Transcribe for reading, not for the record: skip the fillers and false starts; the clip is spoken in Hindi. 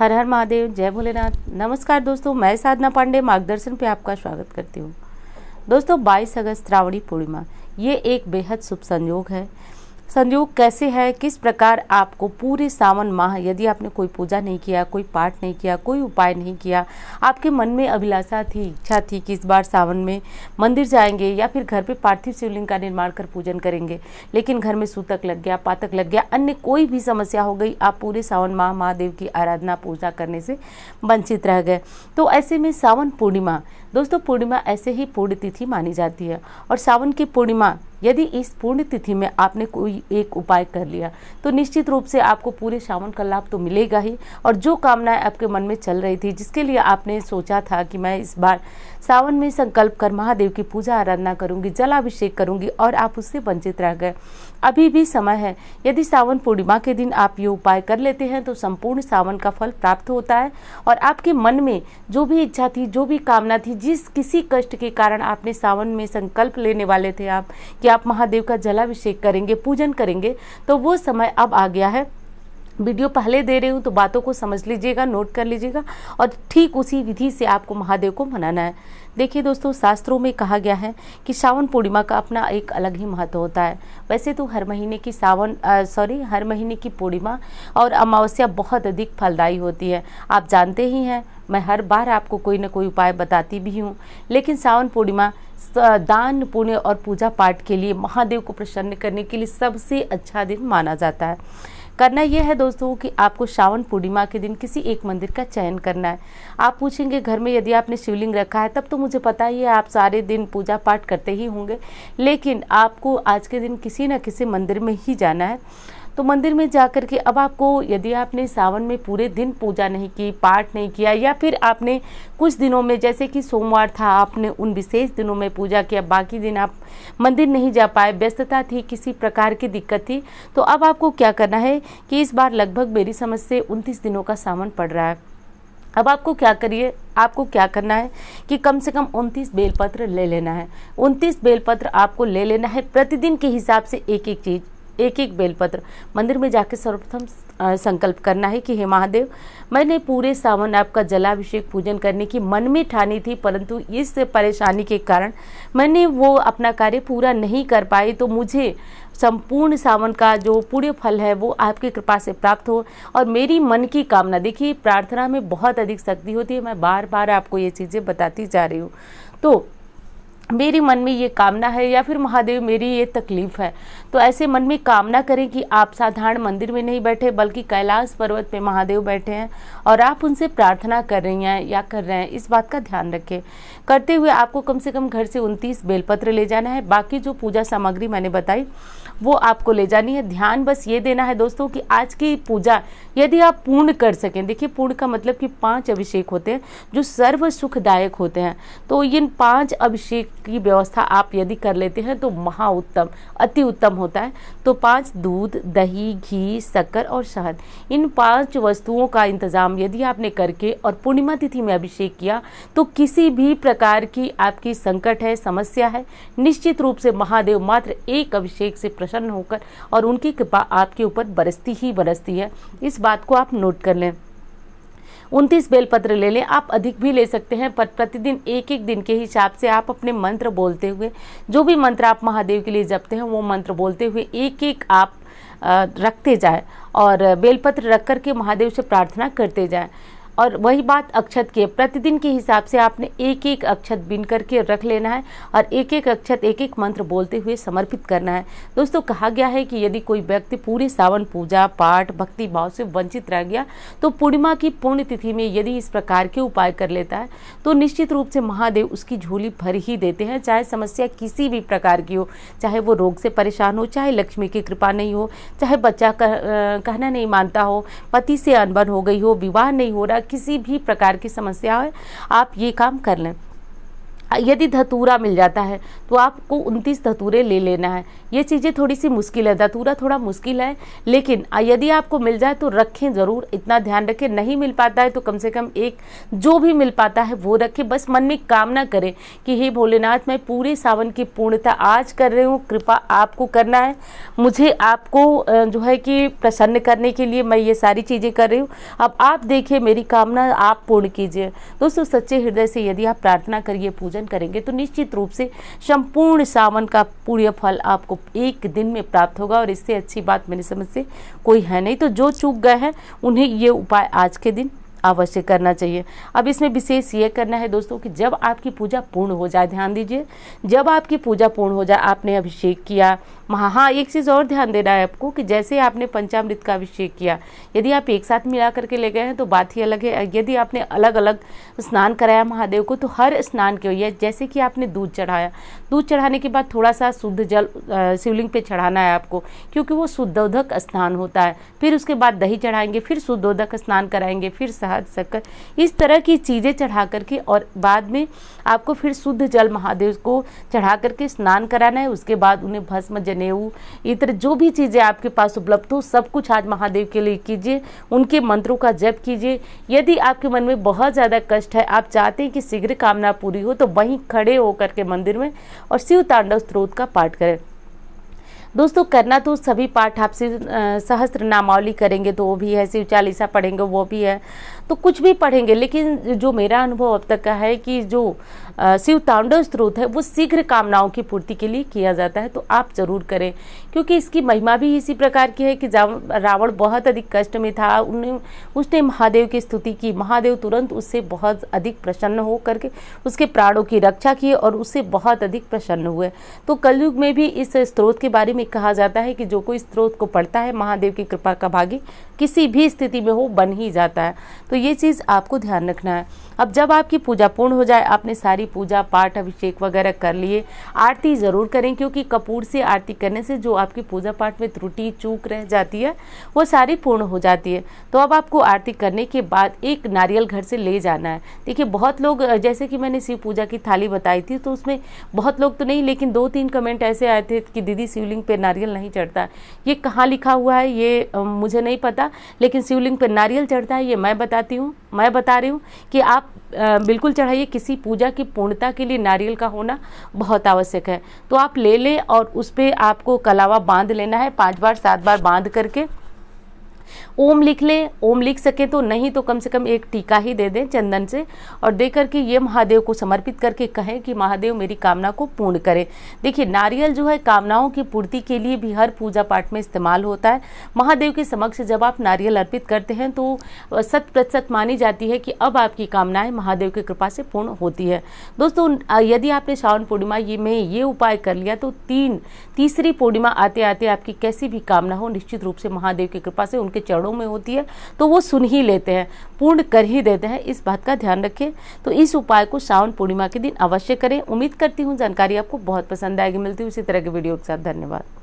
हर हर महादेव, जय भोलेनाथ। नमस्कार दोस्तों, मैं साधना पांडे मार्गदर्शन पे आपका स्वागत करती हूँ। दोस्तों 22 अगस्त श्रावणी पूर्णिमा, ये एक बेहद शुभ संयोग है। संयोग कैसे है, किस प्रकार आपको पूरे सावन माह यदि आपने कोई पूजा नहीं किया, कोई पाठ नहीं किया, कोई उपाय नहीं किया, आपके मन में अभिलाषा थी, इच्छा थी कि इस बार सावन में मंदिर जाएंगे या फिर घर पे पार्थिव शिवलिंग का निर्माण कर पूजन करेंगे, लेकिन घर में सूतक लग गया, पातक लग गया, अन्य कोई भी समस्या हो गई, आप पूरे सावन माह महादेव की आराधना पूजा करने से वंचित रह गए। तो ऐसे में सावन पूर्णिमा, दोस्तों पूर्णिमा ऐसे ही पूर्ण तिथि मानी जाती है। और सावन की पूर्णिमा यदि इस पूर्ण तिथि में आपने कोई एक उपाय कर लिया तो निश्चित रूप से आपको पूरे सावन का लाभ तो मिलेगा ही। और जो कामनाएं आपके मन में चल रही थी, जिसके लिए आपने सोचा था कि मैं इस बार सावन में संकल्प कर महादेव की पूजा आराधना करूंगी, जलाभिषेक करूंगी, और आप उससे वंचित रह गए, अभी भी समय है। यदि सावन पूर्णिमा के दिन आप ये उपाय कर लेते हैं तो संपूर्ण सावन का फल प्राप्त होता है। और आपके मन में जो भी इच्छा थी, जो भी कामना थी, जिस किसी कष्ट के कारण आपने सावन में संकल्प लेने वाले थे आप कि आप महादेव का जलाभिषेक करेंगे, पूजन करेंगे, तो वो समय अब आ गया है। वीडियो पहले दे रही हूँ तो बातों को समझ लीजिएगा, नोट कर लीजिएगा, और ठीक उसी विधि से आपको महादेव को मनाना है। देखिए दोस्तों, शास्त्रों में कहा गया है कि सावन पूर्णिमा का अपना एक अलग ही महत्व होता है। वैसे तो हर महीने की हर महीने की पूर्णिमा और अमावस्या बहुत अधिक फलदायी होती है, आप जानते ही हैं। मैं हर बार आपको कोई ना कोई उपाय बताती भी हूँ, लेकिन सावन पूर्णिमा दान पुण्य और पूजा पाठ के लिए, महादेव को प्रसन्न करने के लिए सबसे अच्छा दिन माना जाता है। करना यह है दोस्तों कि आपको सावन पूर्णिमा के दिन किसी एक मंदिर का चयन करना है। आप पूछेंगे घर में यदि आपने शिवलिंग रखा है तब तो मुझे पता ही है आप सारे दिन पूजा पाठ करते ही होंगे, लेकिन आपको आज के दिन किसी न किसी मंदिर में ही जाना है। तो मंदिर में जाकर के अब आपको, यदि आपने सावन में पूरे दिन पूजा नहीं की, पाठ नहीं किया, या फिर आपने कुछ दिनों में, जैसे कि सोमवार था, आपने उन विशेष दिनों में पूजा किया, बाकी दिन आप मंदिर नहीं जा पाए, व्यस्तता थी, किसी प्रकार की दिक्कत थी, तो अब आपको क्या करना है कि इस बार लगभग मेरी समझ से 29 दिनों का सावन पड़ रहा है। अब आपको क्या करना है कि कम से कम 29 बेलपत्र ले लेना है। 29 बेलपत्र आपको ले लेना है, प्रतिदिन के हिसाब से एक एक बेलपत्र। मंदिर में जाकर सर्वप्रथम संकल्प करना है कि हे महादेव, मैंने पूरे सावन आपका जलाभिषेक पूजन करने की मन में ठानी थी, परंतु इस परेशानी के कारण मैंने वो अपना कार्य पूरा नहीं कर पाई, तो मुझे संपूर्ण सावन का जो पुण्य फल है वो आपकी कृपा से प्राप्त हो। और मेरी मन की कामना, देखिए प्रार्थना में बहुत अधिक शक्ति होती है, मैं बार बार आपको ये चीज़ें बताती जा रही हूँ। तो मेरी मन में ये कामना है, या फिर महादेव मेरी ये तकलीफ़ है, तो ऐसे मन में कामना करें कि आप साधारण मंदिर में नहीं बैठे बल्कि कैलाश पर्वत पे महादेव बैठे हैं और आप उनसे प्रार्थना कर रही हैं या कर रहे हैं, इस बात का ध्यान रखें। करते हुए आपको कम से कम घर से 29 बेलपत्र ले जाना है। बाकी जो पूजा सामग्री मैंने बताई वो आपको ले जानी है। ध्यान बस ये देना है दोस्तों कि आज की पूजा यदि आप पूर्ण कर सकें, देखिए पूर्ण का मतलब कि 5 अभिषेक होते हैं जो सर्व सुखदायक होते हैं, तो इन 5 अभिषेक की व्यवस्था आप यदि कर लेते हैं तो महा उत्तम, अति उत्तम होता है। तो 5 दूध, दही, घी, शक्कर और शहद, इन 5 वस्तुओं का इंतजाम यदि आपने करके और पूर्णिमा तिथि में अभिषेक किया तो किसी भी प्रकार की आपकी संकट है, समस्या है, निश्चित रूप से महादेव मात्र एक अभिषेक से प्रसन्न होकर और उनकी कृपा आपके ऊपर बरसती ही बरसती है। इस बात को आप नोट कर लें। 29 बेलपत्र ले लें, आप अधिक भी ले सकते हैं, पर प्रतिदिन एक एक दिन के हिसाब से आप अपने मंत्र बोलते हुए, जो भी मंत्र आप महादेव के लिए जपते हैं वो मंत्र बोलते हुए एक एक आप रखते जाएं और बेलपत्र रख करके महादेव से प्रार्थना करते जाएं। और वही बात अक्षत की है, प्रतिदिन के हिसाब से आपने एक एक अक्षत बीन करके रख लेना है और एक एक अक्षत, एक एक मंत्र बोलते हुए समर्पित करना है। दोस्तों कहा गया है कि यदि कोई व्यक्ति पूरे सावन पूजा पाठ भक्ति भाव से वंचित रह गया तो पूर्णिमा की पुण्य तिथि में यदि इस प्रकार के उपाय कर लेता है तो निश्चित रूप से महादेव उसकी झोली भर ही देते हैं, चाहे समस्या किसी भी प्रकार की हो, चाहे वो रोग से परेशान हो, चाहे लक्ष्मी की कृपा नहीं हो, चाहे बच्चा कहना नहीं मानता हो, पति से अनबन हो गई हो, विवाह नहीं हो रहा, किसी भी प्रकार की समस्या है, आप ये काम कर लें। यदि धतूरा मिल जाता है तो आपको 29 धतूरे ले लेना है। ये चीज़ें थोड़ी सी मुश्किल है, धतूरा थोड़ा मुश्किल है, लेकिन यदि आपको मिल जाए तो रखें ज़रूर, इतना ध्यान रखें। नहीं मिल पाता है तो कम से कम एक जो भी मिल पाता है वो रखें। बस मन में कामना करें कि हे भोलेनाथ, मैं पूरे सावन की पूर्णता आज कर रही हूँ, कृपा आपको करना है, मुझे आपको जो है कि प्रसन्न करने के लिए मैं ये सारी चीज़ें कर रही हूँ। अब आप देखिए, मेरी कामना आप पूर्ण कीजिए। दोस्तों, सच्चे हृदय से यदि आप प्रार्थना करिए, पूजन करेंगे तो निश्चित रूप से संपूर्ण सावन का पुण्य फल आपको एक दिन में प्राप्त होगा, और इससे अच्छी बात मेरी समझ से कोई है नहीं। तो जो चूक गए हैं उन्हें ये उपाय आज के दिन अवश्य करना चाहिए। अब इसमें विशेष ये करना है दोस्तों कि जब आपकी पूजा पूर्ण हो जाए, ध्यान दीजिए, जब आपकी पूजा पूर्ण हो जाए, आपने अभिषेक किया, हाँ एक चीज़ और ध्यान देना है आपको कि जैसे आपने पंचामृत का अभिषेक किया, यदि आप एक साथ मिला करके ले गए हैं तो बात ही अलग है। यदि आपने अलग अलग स्नान कराया महादेव को, तो हर स्नान के लिए जैसे कि आपने दूध चढ़ाया, दूध चढ़ाने के बाद थोड़ा सा शुद्ध जल शिवलिंग पे चढ़ाना है आपको, क्योंकि वो शुद्धोदक स्नान होता है। फिर उसके बाद दही चढ़ाएंगे, फिर शुद्धोदक स्नान कराएंगे, फिर शहद शक्कर इस तरह की चीज़ें चढ़ा करके, और बाद में आपको फिर शुद्ध जल महादेव को चढ़ा करके स्नान कराना है। उसके बाद उन्हें भस्म, जनेऊ, इतर जो भी चीज़ें आपके पास उपलब्ध हो सब कुछ आज महादेव के लिए कीजिए, उनके मंत्रों का जप कीजिए। यदि आपके मन में बहुत ज़्यादा कष्ट है, आप चाहते हैं कि शीघ्र कामना पूरी हो, तो वहीं खड़े होकर के मंदिर में और शिव तांडव स्तोत्र का पाठ करें। दोस्तों, करना तो सभी पाठ आप शिव सहस्त्र नामावली करेंगे तो वो भी है, शिव चालीसा पढ़ेंगे वो भी है, तो कुछ भी पढ़ेंगे, लेकिन जो मेरा अनुभव अब तक का है कि जो शिव तांडव स्तोत्र है वो शीघ्र कामनाओं की पूर्ति के लिए किया जाता है, तो आप जरूर करें, क्योंकि इसकी महिमा भी इसी प्रकार की है कि रावण बहुत अधिक कष्ट में था, उसने महादेव की स्तुति की, महादेव तुरंत उससे बहुत अधिक प्रसन्न हो करके उसके प्राणों की रक्षा की और उससे बहुत अधिक प्रसन्न हुए। तो कलयुग में भी इस स्तोत्र के बारे में कहा जाता है कि जो कोई स्तोत्र को पढ़ता है, महादेव की कृपा का भागी किसी भी स्थिति में हो बन ही जाता है। तो ये चीज़ आपको ध्यान रखना है। अब जब आपकी पूजा पूर्ण हो जाए, आपने सारी पूजा पाठ अभिषेक वगैरह कर लिए, आरती ज़रूर करें, क्योंकि कपूर से आरती करने से जो आपकी पूजा पाठ में त्रुटि चूक रह जाती है वो सारी पूर्ण हो जाती है। तो अब आपको आरती करने के बाद एक नारियल घर से ले जाना है। देखिए, बहुत लोग, जैसे कि मैंने शिव पूजा की थाली बताई थी, तो उसमें बहुत लोग तो नहीं, लेकिन 2-3 कमेंट ऐसे आए थे कि दीदी शिवलिंग पे नारियल नहीं चढ़ता। ये कहाँ लिखा हुआ है ये मुझे नहीं पता, लेकिन शिवलिंग पे नारियल चढ़ता है, ये मैं बता रही हूँ कि आप बिल्कुल चढ़ाइए। किसी पूजा की पूर्णता के लिए नारियल का होना बहुत आवश्यक है। तो आप ले लें और उस पर आपको कलावा बांध लेना है, 5 बार 7 बार बांध करके ओम लिख लें। ओम लिख सके तो, नहीं तो कम से कम एक टीका ही दे दें चंदन से, और दे करके ये महादेव को समर्पित करके कहें कि महादेव मेरी कामना को पूर्ण करें। देखिए, नारियल जो है कामनाओं की पूर्ति के लिए भी हर पूजा पाठ में इस्तेमाल होता है। महादेव के समक्ष जब आप नारियल अर्पित करते हैं तो 100% मानी जाती है कि अब आपकी कामनाएं महादेव की कृपा से पूर्ण होती है। दोस्तों, यदि आपने श्रावण पूर्णिमा में ये उपाय कर लिया तो तीसरी पूर्णिमा आते आते आपकी कैसी भी कामना हो, निश्चित रूप से महादेव की कृपा से उनके चरणों में होती है, तो वो सुन ही लेते हैं, पूर्ण कर ही देते हैं। इस बात का ध्यान रखें। तो इस उपाय को श्रावण पूर्णिमा के दिन अवश्य करें। उम्मीद करती हूँ जानकारी आपको बहुत पसंद आएगी। मिलती हूँ इसी तरह के वीडियो के साथ। धन्यवाद।